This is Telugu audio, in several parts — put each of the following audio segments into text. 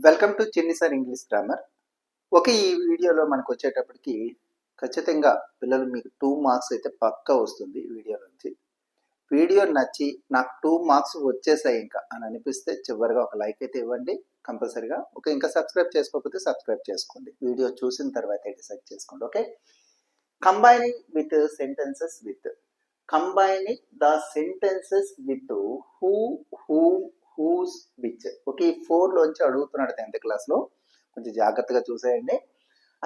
వెల్కమ్ టు చిన్ని సార్ ఇంగ్లీష్ గ్రామర్. ఓకే, ఈ వీడియోలో మనకు వచ్చేటప్పటికి ఖచ్చితంగా పిల్లలు మీకు 2 మార్క్స్ అయితే పక్కా వస్తుంది ఈ వీడియో నుంచి. వీడియో నచ్చి నాకు 2 మార్క్స్ వచ్చేసాయి ఇంకా అని అనిపిస్తే చివరిగా ఒక లైక్ అయితే ఇవ్వండి కంపల్సరీగా. ఓకే, ఇంకా సబ్స్క్రైబ్ చేసుకోకపోతే సబ్స్క్రైబ్ చేసుకోండి. వీడియో చూసిన తర్వాత డిసైడ్ చేసుకోండి. Okay, combining with sentences with combining the sentences with who, whom, whose, which. Okay, ఈ 4లోంచి అడుగుతున్నాడు 10th క్లాస్లో. కొంచెం జాగ్రత్తగా చూసేయండి.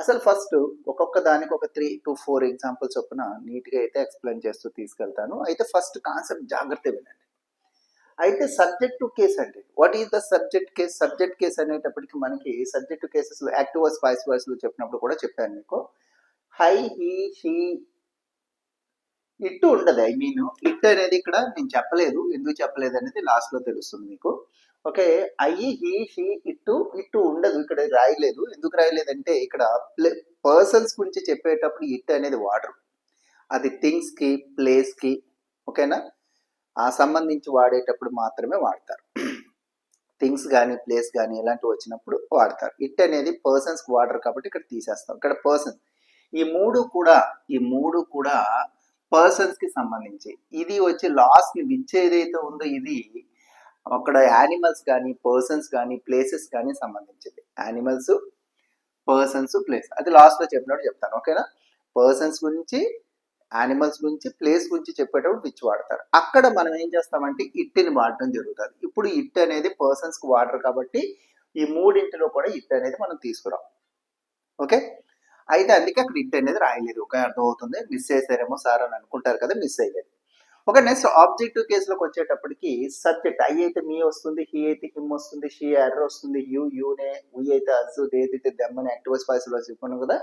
అసలు ఫస్ట్ ఒక్కొక్క దానికి ఒక 3 to 4 ఎగ్జాంపుల్స్ చొప్పున నీట్గా అయితే ఎక్స్ప్లెయిన్ చేస్తూ తీసుకెళ్తాను. అయితే ఫస్ట్ కాన్సెప్ట్ జాగ్రత్తగా వినండి. అయితే సబ్జెక్ట్ టు కేస్ అంటే what is the subject case? Subject case అనేటప్పటికి మనకి సబ్జెక్ట్ కేసెస్లో యాక్టివ్ వాయిస్, వాయిస్ వాయిస్లో చెప్పినప్పుడు కూడా చెప్పాను మీకు. హై, హీ, షీ, ఇట్ ఉండదు. ఐ మీన్ ఇట్ అనేది ఇక్కడ నేను చెప్పలేదు, ఎందుకు చెప్పలేదు అనేది లాస్ట్ లో తెలుస్తుంది మీకు. ఓకే, ఐ, హీ, షీ, ఇట్టు ఉండదు, ఇక్కడ రాయలేదు. ఎందుకు రాయలేదంటే ఇక్కడ పర్సన్స్ గురించి చెప్పేటప్పుడు ఇట్ అనేది వాడరు. అది థింగ్స్ కి, ప్లేస్ కి, ఓకేనా, ఆ సంబంధించి వాడేటప్పుడు మాత్రమే వాడతారు. థింగ్స్ కానీ ప్లేస్ కానీ ఇలాంటివి వచ్చినప్పుడు వాడతారు. ఇట్ అనేది పర్సన్స్ కి వాడరు కాబట్టి ఇక్కడ తీసేస్తాం. ఇక్కడ పర్సన్, ఈ మూడు కూడా పర్సన్స్ కి సంబంధించి. ఇది వచ్చి లాస్ట్ ని విచ్ ఏదైతే ఉందో ఇది అక్కడ యానిమల్స్ కానీ పర్సన్స్ కానీ ప్లేసెస్ కానీ సంబంధించింది. యానిమల్స్, పర్సన్స్, ప్లేస్ అది లాస్ట్ లో చెప్పినట్టు చెప్తాను. ఓకేనా, పర్సన్స్ గురించి, యానిమల్స్ గురించి, ప్లేస్ గురించి చెప్పేటప్పుడు విచ్ వాడతారు. అక్కడ మనం ఏం చేస్తామంటే ఇట్ని వాడటం జరుగుతుంది. ఇప్పుడు ఇట్ అనేది పర్సన్స్ కి వాడరు కాబట్టి ఈ మూడింటిలో కూడా ఇట్ అనేది మనం తీసుకురాం. ఓకే, అయితే అందుకే అక్కడ ఇట్ అనేది రాయలేదు. ఒక అర్థమవుతుంది. మిస్ చేశారేమో సార్ అని అనుకుంటారు కదా, మిస్ అయ్యేది. ఒక నెక్స్ట్ ఆబ్జెక్టివ్ కేసులోకి వచ్చేటప్పటికి సబ్జెక్ట్ ఐ అయితే మీ వస్తుంది, హీ అయితే హిమ్ వస్తుంది, షీ ఎర్ర వస్తుంది, యూనే, ఉయ్ అయితే అజ్, దేదైతే దెమ్ అని యాక్టివ్ వాయిస్ లో చెప్పుకున్నాం కదా.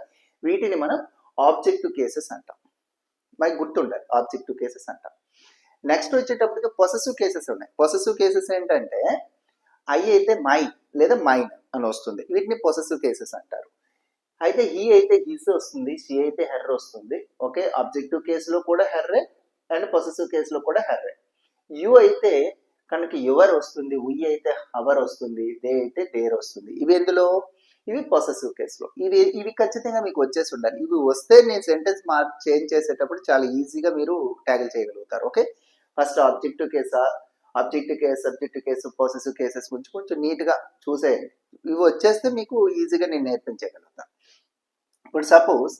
వీటిని మనం ఆబ్జెక్టివ్ కేసెస్ అంటాం. మనకి గుర్తుండాలి, ఆబ్జెక్టివ్ కేసెస్ అంటాం. నెక్స్ట్ వచ్చేటప్పటికి పొసెసివ్ కేసెస్ ఉన్నాయి. పొసెసివ్ కేసెస్ ఏంటంటే ఐ అయితే మై లేదా మైన్ అని వస్తుంది, వీటిని పొసెసివ్ కేసెస్ అంటారు. అయితే హీ అయితే హిస్ వస్తుంది, షీ అయితే హెర్ వస్తుంది. ఓకే, ఆబ్జెక్టివ్ కేసులో కూడా హెర్రే అండ్ పొసెసివ్ కేసులో కూడా హెర్రే. యు అయితే కనుక యువర్ వస్తుంది, ఉయ్ అయితే హవర్ వస్తుంది, దే అయితే దేర్ వస్తుంది. ఇవి ఎందులో? ఇవి పొసెసివ్ కేసులో. ఇవి ఖచ్చితంగా మీకు వచ్చేసి ఉండాలి. ఇవి వస్తే నేను సెంటెన్స్ చేంజ్ చేసేటప్పుడు చాలా ఈజీగా మీరు ట్యాగిల్ చేయగలుగుతారు. ఓకే, ఫస్ట్ ఆబ్జెక్టివ్ కేసా, objective case, subjective case, possessive cases గురించి కొంచెం నీట్గా చూసేయండి. ఇవి వచ్చేస్తే మీకు ఈజీగా నేను నేర్పించగలుగుతాను. ఇప్పుడు సపోజ్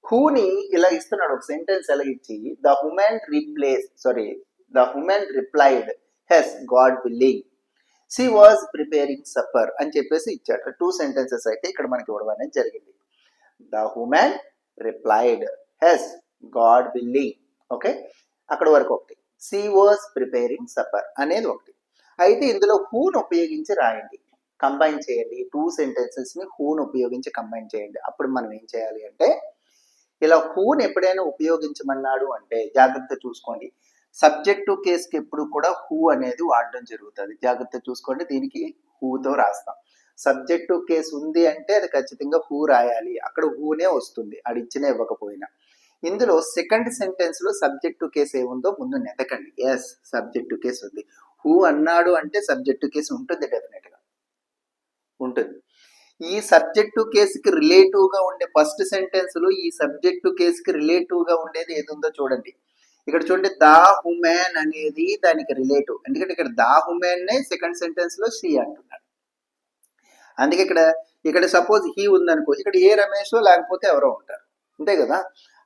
హూని ఇలా ఇస్తున్నాడు, ఒక సెంటెన్స్ ఎలా ఇచ్చి the woman replied yes God willing, she was preparing supper అని చెప్పేసి ఇచ్చాడు. 2 సెంటెన్సెస్ అయితే ఇక్కడ మనకి ఇవ్వడం అనేది జరిగింది. The woman replied yes God willing. Okay, అక్కడ వరకు ఒకటి. షీ వాజ్ ప్రిపేరింగ్ సప్పర్ అనేది ఒకటి. అయితే ఇందులో హూను ఉపయోగించి రాయండి, కంబైన్ చేయండి. 2 సెంటెన్సెస్ ని హూను ఉపయోగించి కంబైన్ చేయండి. అప్పుడు మనం ఏం చేయాలి అంటే ఇలా హూని ఎప్పుడైనా ఉపయోగించమన్నాడు అంటే జాగ్రత్త చూసుకోండి. సబ్జెక్టు కేసుకి ఎప్పుడు కూడా హూ అనేది వాడడం జరుగుతుంది. జాగ్రత్త చూసుకోండి, దీనికి హూతో రాస్తాం. సబ్జెక్టు కేసు ఉంది అంటే అది ఖచ్చితంగా హూ రాయాలి. అక్కడ హూనే వస్తుంది, అది ఇచ్చినా ఇవ్వకపోయినా. ఇందులో సెకండ్ సెంటెన్స్ లో సబ్జెక్టు కేసు ఏముందో ముందు నెతకండి. ఎస్, సబ్జెక్టు కేసు ఉంది. హూ అన్నాడు అంటే సబ్జెక్టు కేసు ఉంటుంది, డెఫినెట్ గా ఉంటుంది. ఈ సబ్జెక్టు కేసుకి రిలేటివ్ గా ఉండే ఫస్ట్ సెంటెన్స్ లో ఈ సబ్జెక్టు కేసుకి రిలేటివ్ గా ఉండేది ఏది ఉందో చూడండి. ఇక్కడ చూడండి, దా హుమెన్ అనేది దానికి రిలేటివ్. ఎందుకంటే ఇక్కడ దా హుమెన్ నే సెకండ్ సెంటెన్స్ లో షీ అంటున్నాడు. అందుకే ఇక్కడ సపోజ్ హీ ఉందనుకో, ఇక్కడ ఏ రమేష్ లేకపోతే ఎవరో ఉంటారు, అంతే కదా.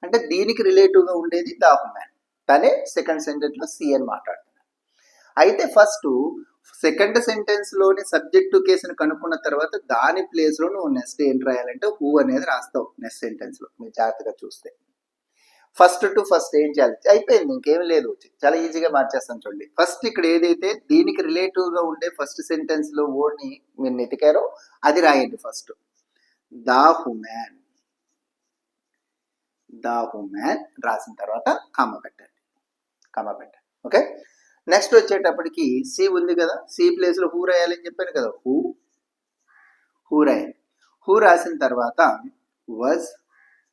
అంటే దీనికి రిలేటివ్ గా ఉండేది దా హుమెన్, తనే సెకండ్ సెంటెన్స్ లో షీ అని మాట్లాడుతున్నాడు. అయితే ఫస్ట్ సెకండ్ సెంటెన్స్ లోని సబ్జెక్టు కేసును కనుక్కున్న తర్వాత దాని ప్లేస్ లో నువ్వు నెక్స్ట్ ఏం రాయాలంటే హూ అనేది రాస్తావు నెక్స్ట్ సెంటెన్స్ లో. మీరు జాగ్రత్తగా చూస్తే ఫస్ట్ టు ఫస్ట్ ఏం చేయాలి, అయిపోయింది, ఇంకేం లేదు, చాలా ఈజీగా మార్చేస్తాను. చూడండి, ఫస్ట్ ఇక్కడ ఏదైతే దీనికి రిలేటివ్ గా ఉండే ఫస్ట్ సెంటెన్స్ లో వర్డ్ ని మీరు నెతికారో అది రాయండి. ఫస్ట్ ద హుమెన్ రాసిన తర్వాత కామ పెట్టండి. ఓకే, నెక్స్ట్ వచ్చేటప్పటికి సి ఉంది కదా, సి ప్లేస్ లో హూ రాయాలని చెప్పాను కదా, హూ రాయాలి. హూ రాసిన తర్వాత వాజ్,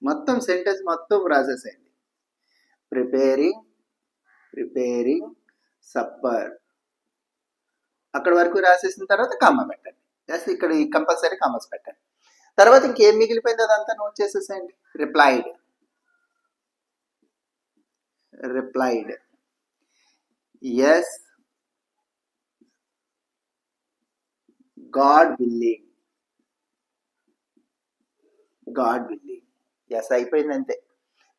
మొత్తం సెంటెన్స్ మొత్తం రాసేసేయండి. ప్రిపేరింగ్ సప్పర్, అక్కడ వరకు రాసేసిన తర్వాత కామ పెట్టండి. జస్ట్ ఇక్కడ ఈ కంపల్సరీ కామర్స్ పెట్టండి. తర్వాత ఇంకేం మిగిలిపోయింది అదంతా నోట్ చేసేసేయండి. Replied, replied yes God willing, God willing. Yes అయిపోయింది అంతే.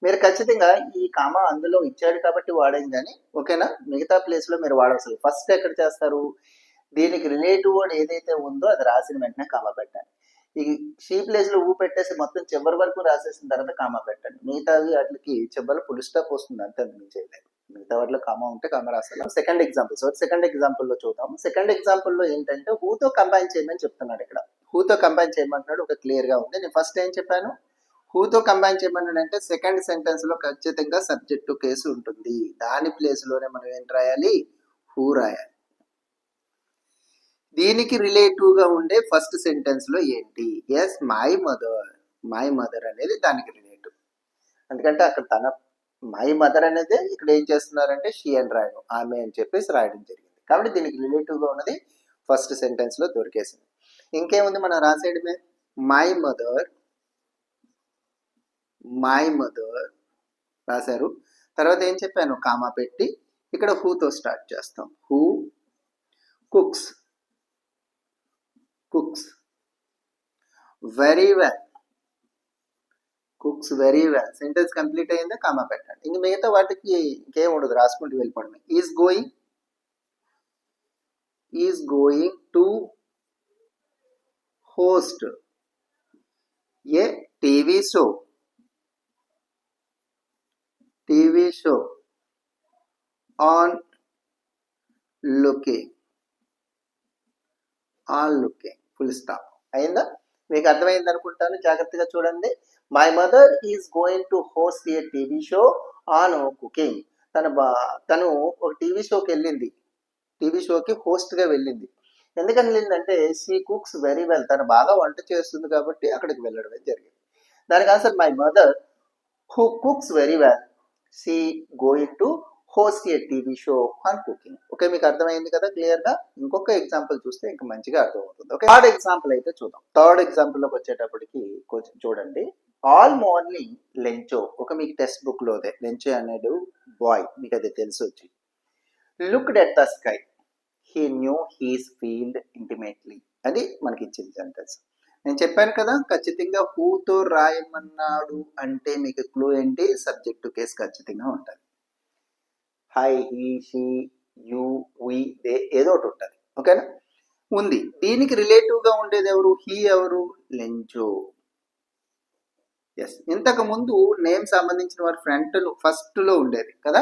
మీరు ఖచ్చితంగా ఈ కామా అందులో ఇచ్చాడు కాబట్టి వాడండి కానీ, ఓకేనా? మిగతా ప్లేస్లో మీరు వాడవలసింది. ఫస్ట్ ఎక్కడ చేస్తారు, దీనికి రిలేటివ్ వర్డ్ ఏదైతే ఉందో అది రాసిన వెంటనే కామా పెట్టండి. ఈ షీ ప్లేస్లో ఊ పెట్టేసి మొత్తం చివరి వరకు రాసేసిన తర్వాత కామా పెట్టండి. మిగతావి వాటికి చివరి ఫుల్ స్టాప్ వస్తుంది అంతే, మీకు చేయలేదు. మిగతా వాటిలో కామా ఉంటే కామా రాస్తాం. సెకండ్ ఎగ్జాంపుల్, సో సెకండ్ ఎగ్జాంపుల్లో చూద్దాం. సెకండ్ ఎగ్జాంపుల్లో ఏంటంటే హూతో కంబైన్ చేయమని చెప్తున్నాడు. ఇక్కడ హూతో కంబైన్ చేయమంటున్నాడు, ఒక క్లియర్గా ఉంది. నేను ఫస్ట్ ఏం చెప్పాను, హూతో కంబైన్ చేయమన్నాడు అంటే సెకండ్ సెంటెన్స్ లో ఖచ్చితంగా సబ్జెక్టు కేసు ఉంటుంది. దాని ప్లేస్ లోనే మనం ఏం రాయాలి, హూ రాయాలి. దీనికి రిలేటివ్ గా ఉండే ఫస్ట్ సెంటెన్స్ లో ఏంటి, yes my mother. My mother అనేది దానికి రిలేటివ్, ఎందుకంటే అక్కడ తన మై మదర్ అనేది ఇక్కడ ఏం చేస్తున్నారంటే షీ అని రాయడం, ఆమె అని చెప్పేసి రాయడం జరిగింది. కాబట్టి దీనికి రిలేటివ్ గా ఉన్నది ఫస్ట్ సెంటెన్స్ లో దొరికేసింది. ఇంకేముంది మనం రాసేయడమే, మై మదర్, మై మదర్ రాశారు. తర్వాత ఏం చెప్పాను, కామా పెట్టి ఇక్కడ హూతో స్టార్ట్ చేస్తాం. Who cooks, cooks very well, cooks very well. Sentence complete అయిందా, కామా పెట్టండి. ఇంక మిగతా వాటికి ఇంకేం ఉండదు, రాసుకుంటూ వెళ్ళిపోవడమే. Is going, is going to host A TV show, TV show on looking, on looking, full stop. అయిందా? మీకు అర్థమైంది అనుకుంటాను. జాగ్రత్తగా చూడండి. My mother is going to host A TV show on cooking. తను ఒక టీవీ షోకి వెళ్ళింది, టీవీ షోకి హోస్ట్గా వెళ్ళింది. ఎందుకని వెళ్ళిందంటే షీ కుక్స్ వెరీ వెల్, తను బాగా వంట చేస్తుంది కాబట్టి అక్కడికి వెళ్ళడమే జరిగింది. దానికి answer my mother who cooks very well, she going to host A TV show on cooking. Okay, మీకు అర్థమైంది కదా క్లియర్ గా. ఇంకొక ఎగ్జాంపుల్ చూస్తే ఇంకా మంచిగా అర్థమవుతుంది. ఓకే, థర్డ్ ఎగ్జాంపుల్ అయితే చూద్దాం. థర్డ్ ఎగ్జాంపుల్ లోకి వచ్చేటప్పటికి కొంచెం చూడండి. ఆల్ మార్నింగ్ లెంచో, ఒక మీకు టెక్స్ట్ బుక్ లోదే లెంచో అనేది బాయ్, మీకు అది తెలిసి వచ్చి looked at the sky, he knew he's field intimately, అది మనకి ఇచ్చింది సెంటెన్స్. నేను చెప్పాను కదా, ఖచ్చితంగా హూతో రాయమన్నాడు అంటే మీకు క్లూ ఏంటి, సబ్జెక్టు కేసు ఖచ్చితంగా ఉంటుంది. I, he, she, you, we, they ఏదో ఒకటి ఉంటుంది. ఓకేనా, ఉంది. దీనికి రిలేటివ్ గా ఉండేది ఎవరు, హీ ఎవరు, లెంచో. ఎస్, ఇంతకు ముందు నేమ్ సంబంధించిన వారు ఫ్రంట్ ఫస్ట్ లో ఉండేది కదా,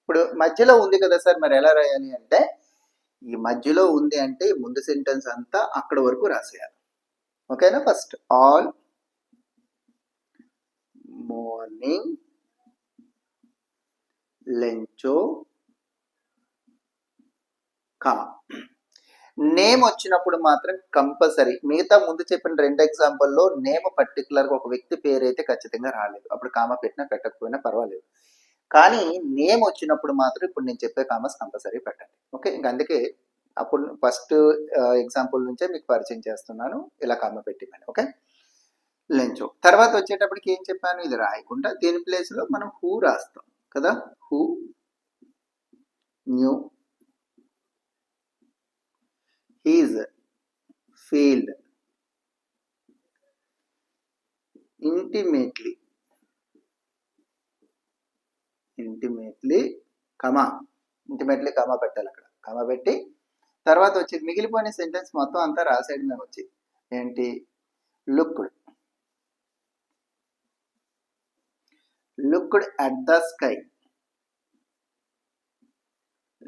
ఇప్పుడు మధ్యలో ఉంది కదా సార్, మరి ఎలా రాయాలి అంటే ఈ మధ్యలో ఉంది అంటే ముందు సెంటెన్స్ అంతా అక్కడ వరకు రాసేయాలి. ఓకేనా, ఫస్ట్ ఆల్ మార్నింగ్ లెంచో కా. నేమ్ వచ్చినప్పుడు మాత్రం కంపల్సరీ, మిగతా ముందు చెప్పిన రెండు ఎగ్జాంపుల్లో నేమ్ పర్టికులర్గా ఒక వ్యక్తి పేరు అయితే ఖచ్చితంగా రాలేదు, అప్పుడు కామా పెట్టినా పెట్టకపోయినా పర్వాలేదు. కానీ నేమ్ వచ్చినప్పుడు మాత్రం ఇప్పుడు నేను చెప్పే కామర్స్ కంపల్సరీ పెట్టండి. ఓకే, ఇంక అందుకే అప్పుడు ఫస్ట్ ఎగ్జాంపుల్ నుంచే మీకు పరిచయం చేస్తున్నాను, ఇలా కామా పెట్టిమని. Okay, Lencho. తర్వాత వచ్చేటప్పటికి ఏం చెప్పాను, ఇది రాయకుండా దీని ప్లేస్లో మనం హూ రాస్తాం కదా, who knew his field intimately, intimately comma, intimately comma పెట్టాలి. అక్కడ కమా పెట్టి తర్వాత వచ్చేది మిగిలిపోయిన సెంటెన్స్ మొత్తం అంతా రాసేయడమే వచ్చింది. ఏంటి, looked, looked at the sky,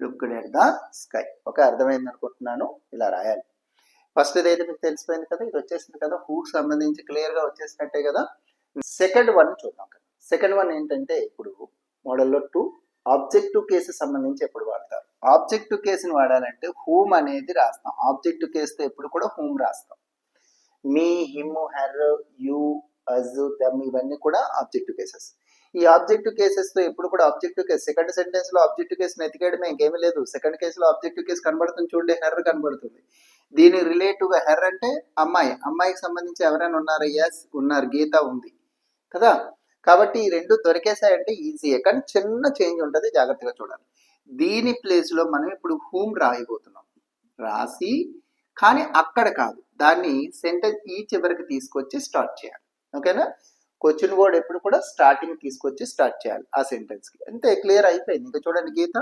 looked at the sky. Okay, అర్థమైంది అనుకుంటున్నాను. ఇలా రాయాలి. ఫస్ట్ అయితే మీకు తెలిసిపోయింది కదా, ఇది వచ్చేసింది కదా, హూకి సంబంధించి క్లియర్ గా వచ్చేసినట్టే కదా. సెకండ్ వన్ చూద్దాం కదా. సెకండ్ వన్ ఏంటంటే ఇప్పుడు మోడల్లో 2 ఆబ్జెక్టివ్ కేసు సంబంధించి ఎప్పుడు వాడతారు. ఆబ్జెక్టివ్ కేసుని వాడాలంటే హూమ్ అనేది రాస్తాం. ఆబ్జెక్టివ్ కేసుతో ఎప్పుడు కూడా హూమ్ రాస్తాం. మీ, హిమ్, హెర్, యూ, అజ్, దమ్ ఇవన్నీ కూడా ఆబ్జెక్టివ్ కేసెస్. ఈ ఆబ్జెక్టివ్ కేసెస్ తో ఎప్పుడు కూడా ఆబ్జెక్టివ్ కేసు సెకండ్ సెంటెన్స్ లో ఆబ్జెక్టివ్ కేసుని ఎతికేయడమే, ఇంకేమీ లేదు. సెకండ్ కేసులో ఆబ్జెక్టివ్ కేసు కనబడుతుంది చూడండి, హెర్ కనబడుతుంది. దీని రిలేటివ్గా హెర్ అంటే అమ్మాయి, అమ్మాయికి సంబంధించి ఎవరైనా ఉన్నారు? ఎస్ ఉన్నారు, గీత ఉంది కదా. కాబట్టి ఈ రెండు దొరికేసాయంటే ఈజీయే, కానీ చిన్న చేంజ్ ఉంటుంది, జాగ్రత్తగా చూడాలి. దీని ప్లేస్లో మనం ఇప్పుడు హూమ్ రాయబోతున్నాం. రాసి కానీ అక్కడ కాదు, దాన్ని సెంటెన్స్ ఈ చివరికి తీసుకొచ్చి స్టార్ట్ చేయాలి. ఓకేనా? క్వశ్చన్ వర్డ్ ఎప్పుడు కూడా స్టార్టింగ్ తీసుకొచ్చి స్టార్ట్ చేయాలి ఆ సెంటెన్స్కి. అంతే, క్లియర్ అయిపోయింది. ఇంకా చూడండి, గీత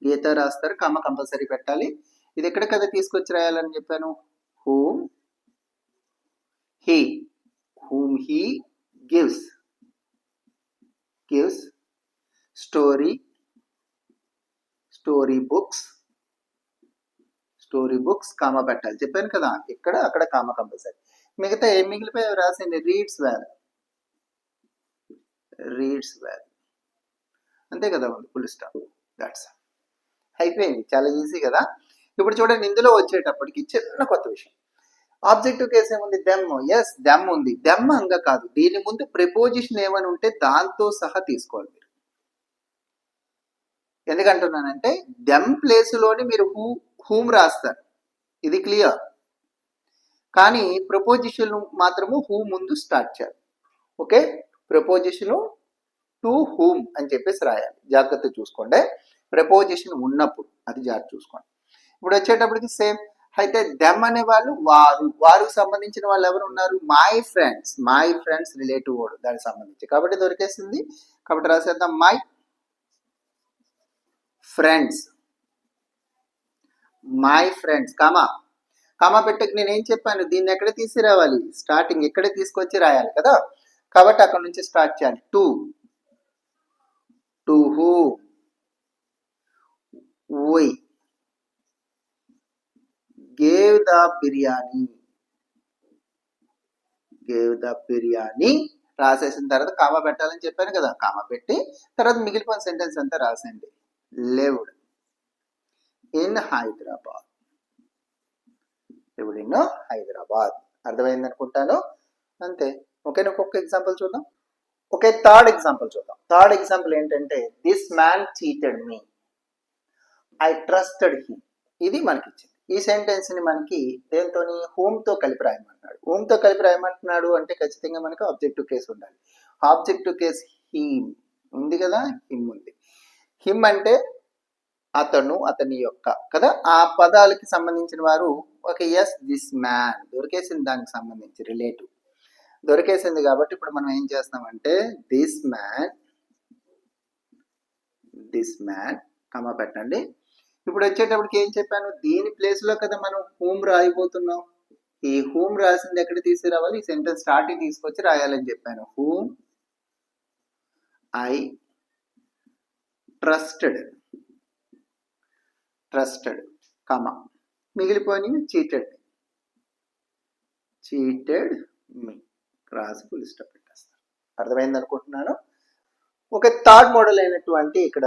గీత రాస్తారు, కామ కంపల్సరీ పెట్టాలి. ఇది ఎక్కడ కదా తీసుకొచ్చి రాయాలని చెప్పాను? Whom he, whom he gives story books comma పెట్టాలి చెప్పాను కదా. ఇక్కడ అక్కడ కామా కంపల్సరీ. మిగతా ఏం మిగిలిపోయి రాసింది? రీడ్స్ వెల్ అంతే కదా, ఫుల్ స్టాప్. దాట్స్ అయిపోయింది, చాలా ఈజీ కదా. ఇప్పుడు చూడండి, ఇందులో వచ్చేటప్పటికి చిన్న కొత్త విషయం. ఆబ్జెక్టివ్ కేసు ఏముంది? దెమ్. ఎస్, దెమ్ ఉంది. దెమ్ అంగా కాదు, దీని ముందు ప్రిపోజిషన్ ఏమని ఉంటే దాంతో సహా తీసుకోవాలి మీరు. ఎందుకంటున్నానంటే దెమ్ ప్లేస్లోని మీరు హూమ్ రాస్తారు, ఇది క్లియర్. కానీ ప్రపోజిషన్ మాత్రము హూ ముందు స్టార్ట్ చేయాలి. ఓకే, ప్రపోజిషన్ టు హూమ్ అని చెప్పేసి రాయాలి. జాగ్రత్త చూసుకోండి, ప్రపోజిషన్ ఉన్నప్పుడు అది జాగ్రత్త చూసుకోండి. ఇప్పుడు వచ్చేటప్పటికి సేమ్. అయితే దెమ్ అనే వాళ్ళు వారికి సంబంధించిన వాళ్ళు ఎవరు ఉన్నారు? మై ఫ్రెండ్స్ రిలేటివ్ వర్డ్ దానికి సంబంధించి, కాబట్టి దొరికేసింది. కాబట్టి రాసేద్దాం మై ఫ్రెండ్స్ కామా పెట్టక నేనేం చెప్పాను? దీన్ని ఎక్కడ తీసుకురావాలి? స్టార్టింగ్ ఎక్కడ తీసుకొచ్చి రాయాలి కదా. కాబట్టి అక్కడ నుంచి స్టార్ట్ చేయాలి. To who we gave the biryani రాసేసిన తర్వాత కామా పెట్టాలని చెప్పాను కదా. కామా పెట్టి తర్వాత మిగిలిపోయిన సెంటెన్స్ అంతా రాసేయండి. lived in Hyderabad. అర్థమైంది అనుకుంటాను, అంతే. ఓకే, ఒక్కొక్క ఎగ్జాంపుల్ చూద్దాం. ఓకే, థర్డ్ ఎగ్జాంపుల్ చూద్దాం. థర్డ్ ఎగ్జాంపుల్ ఏంటంటే, this man cheated me, I trusted him. ఇది మనకి ఇచ్చింది. ఈ సెంటెన్స్ ని మనకి దేంతోని? హూమ్ తో కలిపి రాయమంటున్నాడు. హూమ్ తో కలిపి రాయమంటున్నాడు అంటే ఖచ్చితంగా మనకి ఆబ్జెక్టివ్ కేసు ఉండాలి. ఆబ్జెక్టివ్ కేసు హిమ్ ఉంది కదా, హిమ్ ఉంది. హిమ్ అంటే అతను, అతని యొక్క కదా, ఆ పదాలకి సంబంధించిన వారు. ఓకే, ఎస్, దిస్ మ్యాన్ దొరికేసింది, దానికి సంబంధించి రిలేటివ్ దొరికేసింది. కాబట్టి ఇప్పుడు మనం ఏం చేస్తామంటే దిస్ మ్యాన్ కమా పెట్టండి. ఇప్పుడు వచ్చేటప్పటికి ఏం చెప్పాను? దీని ప్లేస్ లో కదా మనం హూమ్ రాయిపోతున్నాం. ఈ హూమ్ రాసింది ఎక్కడ తీసుకురావాలి? ఈ సెంటెన్స్ స్టార్టింగ్ తీసుకొచ్చి రాయాలని చెప్పాను. హూమ్ ఐ ట్రస్టెడ్ కామా, మిగిలిపోయి చీటెడ్ మీ రాసి ఫుల్ స్టాప్ పెట్టేస్తాను. అర్థమైంది అనుకుంటున్నాను. ఒక థర్డ్ మోడల్ అయినటువంటి ఇక్కడ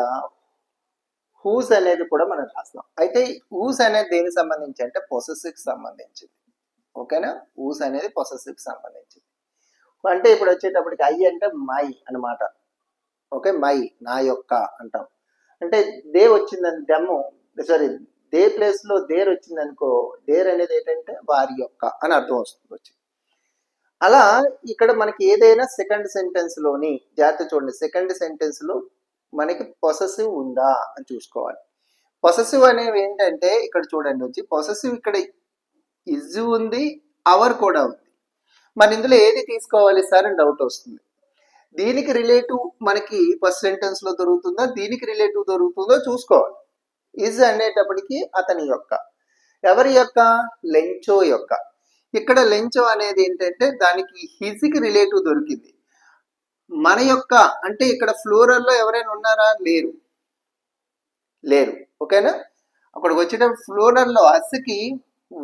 హూస్ అనేది కూడా మనం రాస్తాం. అయితే హూస్ అనేది దేనికి సంబంధించి అంటే పొసెసివ్కి సంబంధించింది. ఓకేనా, హూస్ అనేది పొసెసివ్కి సంబంధించింది. అంటే ఇప్పుడు వచ్చేటప్పటికి ఐ అంటే మై అనమాట. ఓకే, మై నా యొక్క అంటాం. అంటే దే వచ్చిందని దెమ్ము, సారీ, దే ప్లేస్ లో దేర్ వచ్చింది అనుకో, దేర్ అనేది ఏంటంటే వారి యొక్క అని అర్థం వస్తుంది. అలా ఇక్కడ మనకి ఏదైనా సెకండ్ సెంటెన్స్ లోని జాగ్రత్త చూడండి, సెకండ్ సెంటెన్స్ లో మనకి పొసెసివ్ ఉందా అని చూసుకోవాలి. పొసెసివ్ అనేవి ఏంటంటే ఇక్కడ చూడండి, వచ్చి పొసెసివ్ ఇక్కడ ఇజ్ ఉంది, అవర్ కూడా ఉంది. మన ఇందులో ఏది తీసుకోవాలి సార్ అని డౌట్ వస్తుంది. దీనికి రిలేటివ్ మనకి ఫస్ట్ సెంటెన్స్ లో దొరుకుతుందా, దీనికి రిలేటివ్ దొరుకుతుందో చూసుకోవాలి. ఇజ్ అనేటప్పటికి అతని యొక్క, ఎవరి యొక్క? లెంచో యొక్క. ఇక్కడ లెంచో అనేది ఏంటంటే దానికి హిజ్కి రిలేటివ్ దొరికింది. మన యొక్క అంటే ఇక్కడ ఫ్లోరల్లో ఎవరైనా ఉన్నారా? లేరు. ఓకేనా, అక్కడికి వచ్చేటప్పుడు ఫ్లోరల్లో అస్కి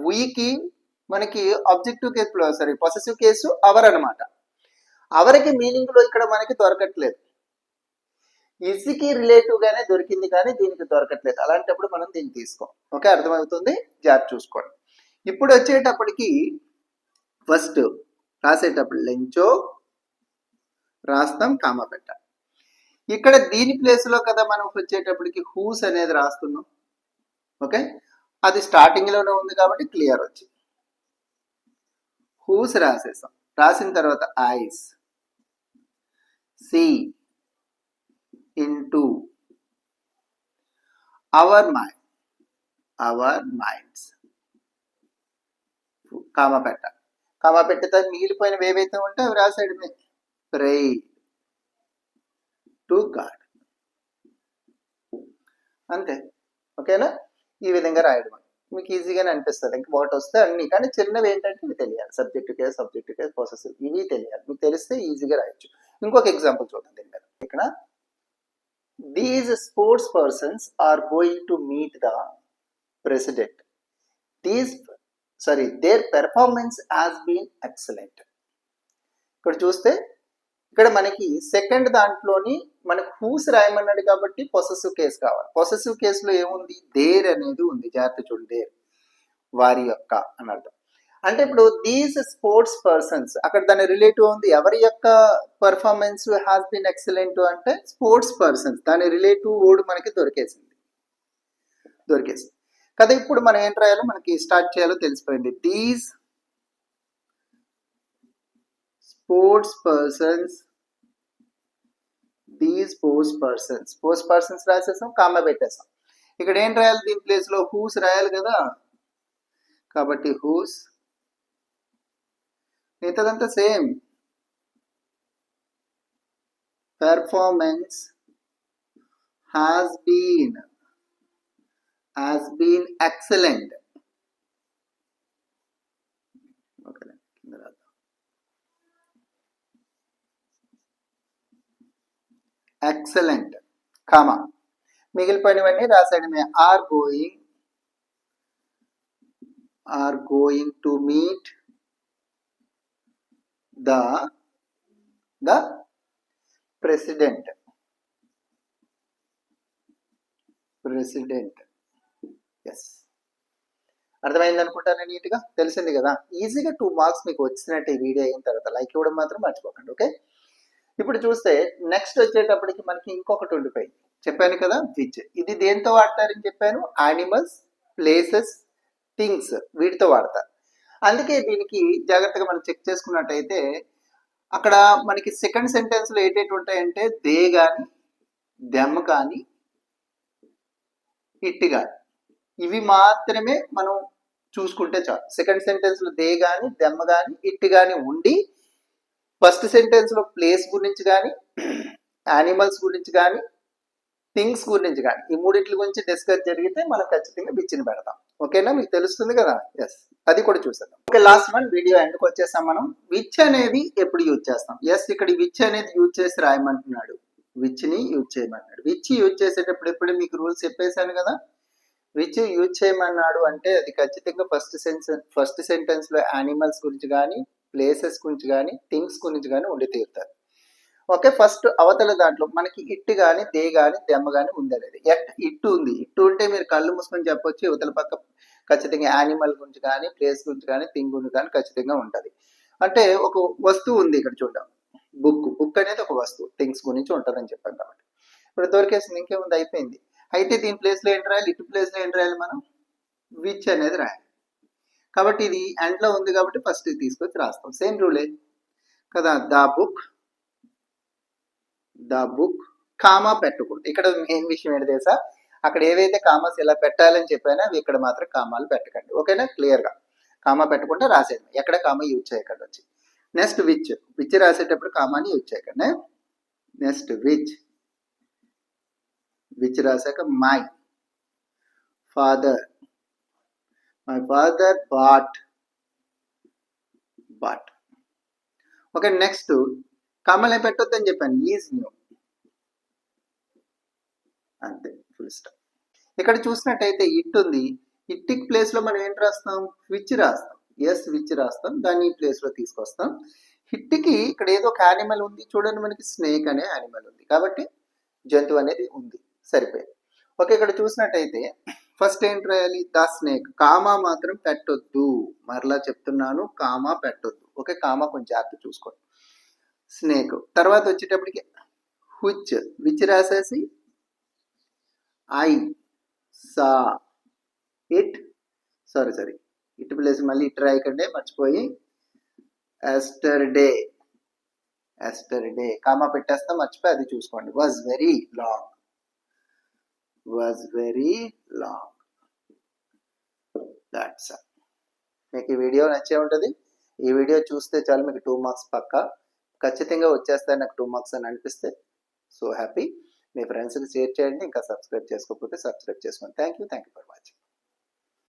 వీకి మనకి objective case, sorry possessive case our అనమాట. అవరికి మీనింగ్ లో ఇక్కడ మనకి దొరకట్లేదు. ఇస్కి రిలేటివ్ గానే దొరికింది కానీ దీనికి దొరకట్లేదు. అలాంటప్పుడు మనం దీన్ని తీసుకోం. ఓకే, అర్థమవుతుంది, జాగ్రత్త చూసుకోండి. ఇప్పుడు వచ్చేటప్పటికి ఫస్ట్ రాసేటప్పుడు లెంచో రాస్తాం, కామా పెట్టాలి. ఇక్కడ దీని ప్లేస్ లో కదా మనం వచ్చేటప్పటికి హూస్ అనేది రాస్తున్నాం. ఓకే, అది స్టార్టింగ్లోనే ఉంది కాబట్టి క్లియర్ వచ్చింది. హూస్ రాసేసాం. రాసిన తర్వాత eyes, see into our mind, our minds, comma పెట్టాలి. కామా పెట్టితే మిగిలిపోయినవి ఏవైతే ఉంటే అవి రాసేయడమే. ప్రే టు గాడ్, అంతే. ఓకేనా? ఈ విధంగా రాయడం మీకు ఈజీగానే అనిపిస్తుంది. ఇంకా ఒకటి వస్తే అన్ని, కానీ చిన్నవి ఏంటంటే ఇవి తెలియాలి. సబ్జెక్ట్ కేస్ పొసెసివ్ ఇవి తెలియాలి. మీకు తెలిస్తే ఈజీగా రాయొచ్చు. ఇంకొక ఎగ్జాంపుల్ చూడండి దీని మీద. ఇక్కడ these sports persons are going to meet the president. Their performance has been excellent. ఇక్కడ చూస్తే ఇక్కడ మనకి సెకండ్ దాంట్లోని మనకు హూస్ రాయమన్నాడు కాబట్టి పొసెసివ్ కేసు కావాలి. పొసెసివ్ కేసులో ఏముంది? దేర్ అనేది ఉంది. జాగ్రత్త చూడండి, దేర్ వారి యొక్క అని అర్థం. అంటే ఇప్పుడు దీస్ స్పోర్ట్స్ పర్సన్స్, అక్కడ దాని రిలేటివ్ ఉంది. ఎవరి యొక్క పర్ఫార్మెన్స్ హాస్ బీన్ ఎక్సలెంట్ అంటే స్పోర్ట్స్ పర్సన్స్, దాని రిలేటివ్ వర్డ్ మనకి దొరికేసింది కదా. ఇప్పుడు మనం ఏం రాయాలో మనకి స్టార్ట్ చేయాలో తెలిసిపోయింది. దీస్ స్పోర్ట్స్ పర్సన్స్ రాసేసాం, కామా పెట్టేసాం. ఇక్కడ ఏం రాయాలి? దీని ప్లేస్ లో హూస్ రాయాలి కదా, కాబట్టి హూస్. మిగతాదంతా same. Performance has been excellent. Excellent, comma. మిగిలిపోయినవన్నీ రాసాడమే. Are going to meet the president. Yes, అర్థమైంది అనుకుంటాను. నీట్గా తెలిసింది కదా. ఈజీగా 2 మార్క్స్ మీకు వచ్చినట్టు ఈ వీడియో అయిన తర్వాత లైక్ ఇవ్వడం మాత్రం మర్చిపోకండి. ఓకే, ఇప్పుడు చూస్తే నెక్స్ట్ వచ్చేటప్పటికి మనకి ఇంకొకటి ఉండిపోయింది. చెప్పాను కదా, విచ్. ఇది దేంతో వాడతారని చెప్పాను? యానిమల్స్, ప్లేసెస్, థింగ్స్, వీటితో వాడతారు. అందుకే దీనికి జాగ్రత్తగా మనం చెక్ చేసుకున్నట్టయితే అక్కడ మనకి సెకండ్ సెంటెన్స్లో ఏంటేటి ఉంటాయంటే దే కానీ, దెమ్ కానీ, ఇట్ కానీ, ఇవి మాత్రమే మనం చూసుకుంటే చాలు. సెకండ్ సెంటెన్స్లో దే కానీ, దెమ్ కానీ, ఇట్ కానీ ఉండి ఫస్ట్ సెంటెన్స్లో ప్లేస్ గురించి కానీ, యానిమల్స్ గురించి కానీ, థింగ్స్ గురించి కానీ, ఈ మూడింటి గురించి డిస్కస్ జరిగితే మనం ఖచ్చితంగా విచ్ని పెడతాం. ఓకేనా? మీకు తెలుస్తుంది కదా. ఎస్, అది కూడా చూసేద్దాం. ఓకే, లాస్ట్ వన్ వీడియో ఎండ్కి వచ్చేసాం. మనం విచ్ అనేది ఎప్పుడు యూజ్ చేస్తాం? ఎస్, ఇక్కడ విచ్ అనేది యూజ్ చేసి రాయమంటున్నాడు. విచ్ని యూజ్ చేయమన్నాడు. విచ్ యూజ్ చేసేటప్పుడు ఎప్పుడు మీకు రూల్స్ చెప్పేశాను కదా. విచ్ యూజ్ చేయమన్నాడు అంటే అది ఖచ్చితంగా ఫస్ట్ సెంటెన్స్లో యానిమల్స్ గురించి కానీ, ప్లేసెస్ గురించి కానీ, థింగ్స్ గురించి కానీ ఉండి తీరుతారు. ఓకే, ఫస్ట్ అవతల దాంట్లో మనకి ఇట్ కానీ, దే కానీ, దెమ్మ కానీ ఉందనేది. ఇట్టు ఉంది. ఇట్టు ఉంటే మీరు కళ్ళు మూసుకొని చెప్పొచ్చు. అవతల పక్క ఖచ్చితంగా యానిమల్ గురించి కానీ, ప్లేస్ గురించి కానీ, థింగ్ గురించి కానీ ఖచ్చితంగా ఉంటుంది. అంటే ఒక వస్తువు ఉంది ఇక్కడ చూద్దాం. బుక్ అనేది ఒక వస్తువు, థింగ్స్ గురించి ఉంటుందని చెప్పాం కాబట్టి ఇప్పుడు దొరికేసింది. ఇంకేముంది, అయిపోయింది. అయితే దీని ప్లేస్లో ఏంటి రాయాలి? ఇటు ప్లేస్లో ఏంటి రాయాలి? మనం విచ్ అనేది రాయాలి. కాబట్టి ఇది ఎండ్లో ఉంది కాబట్టి ఫస్ట్ తీసుకొచ్చి రాస్తాం. సేమ్ రూలే కదా. ద బుక్ కామా పెట్టకూడదు. ఇక్కడ మెయిన్ విషయం ఏంటి తెలుసా? అక్కడ ఏవైతే కామాస్ ఇలా పెట్టాలని చెప్పానో అవి ఇక్కడ మాత్రం కామాలు పెట్టకండి. ఓకేనా? క్లియర్గా కామా పెట్టకుండా రాసేయండి. ఎక్కడ కామా యూజ్ చేయకండి. వచ్చి నెక్స్ట్ విచ్ రాసేటప్పుడు కామాని యూజ్ చేయకండి. నెక్స్ట్ విచ్ రాసాక my father bought. Okay, next కామల్ ఏం పెట్టొద్దని చెప్పాను? ఈజ్ న్యూ, అంతే, ఫుల్ స్టాప్. ఇక్కడ చూసినట్టయితే ఇట్ ఉంది. ఇట్టిక్ ప్లేస్లో మనం ఏంటి రాస్తాం? విచ్ రాస్తాం. ఎస్, విచ్ రాస్తాం. దాన్ని ఈ ప్లేస్లో తీసుకొస్తాం. హిట్కి ఇక్కడ ఏదో ఒక యానిమల్ ఉంది చూడండి, మనకి స్నేక్ అనే యానిమల్ ఉంది కాబట్టి జంతువు అనేది ఉంది, సరిపోయింది. ఓకే, ఇక్కడ చూసినట్టయితే ఫస్ట్ ఏంటి రాయాలి? The snake. కామా మాత్రం పెట్టొద్దు, మరలా చెప్తున్నాను, కామా పెట్టొద్దు. ఓకే, కామా కొంచెం జాగ్రత్త చూసుకోండి. స్నేక్ తర్వాత వచ్చేటప్పటికి విచ్ రాసేసి ఐ సా ఇట్ సారీ ఇటు ప్లేస్ మళ్ళీ ఇటు రాయకండి మర్చిపోయి. ఎస్టర్డే కామా పెట్టేస్తా మర్చిపోయి, అది చూసుకోండి. Was very long. దాట్స్ మీకు ఈ వీడియో నచ్చే ఉంటుంది. ఈ వీడియో చూస్తే చాలు మీకు 2 మార్క్స్ పక్కా ఖచ్చితంగా వచ్చేస్తాయి. నాకు 2 మార్క్స్ అని అనిపిస్తే సో హ్యాపీ. మీ ఫ్రెండ్స్కి షేర్ చేయండి. ఇంకా సబ్స్క్రైబ్ చేసుకోకపోతే సబ్స్క్రైబ్ చేసుకోండి. Thank you for watching.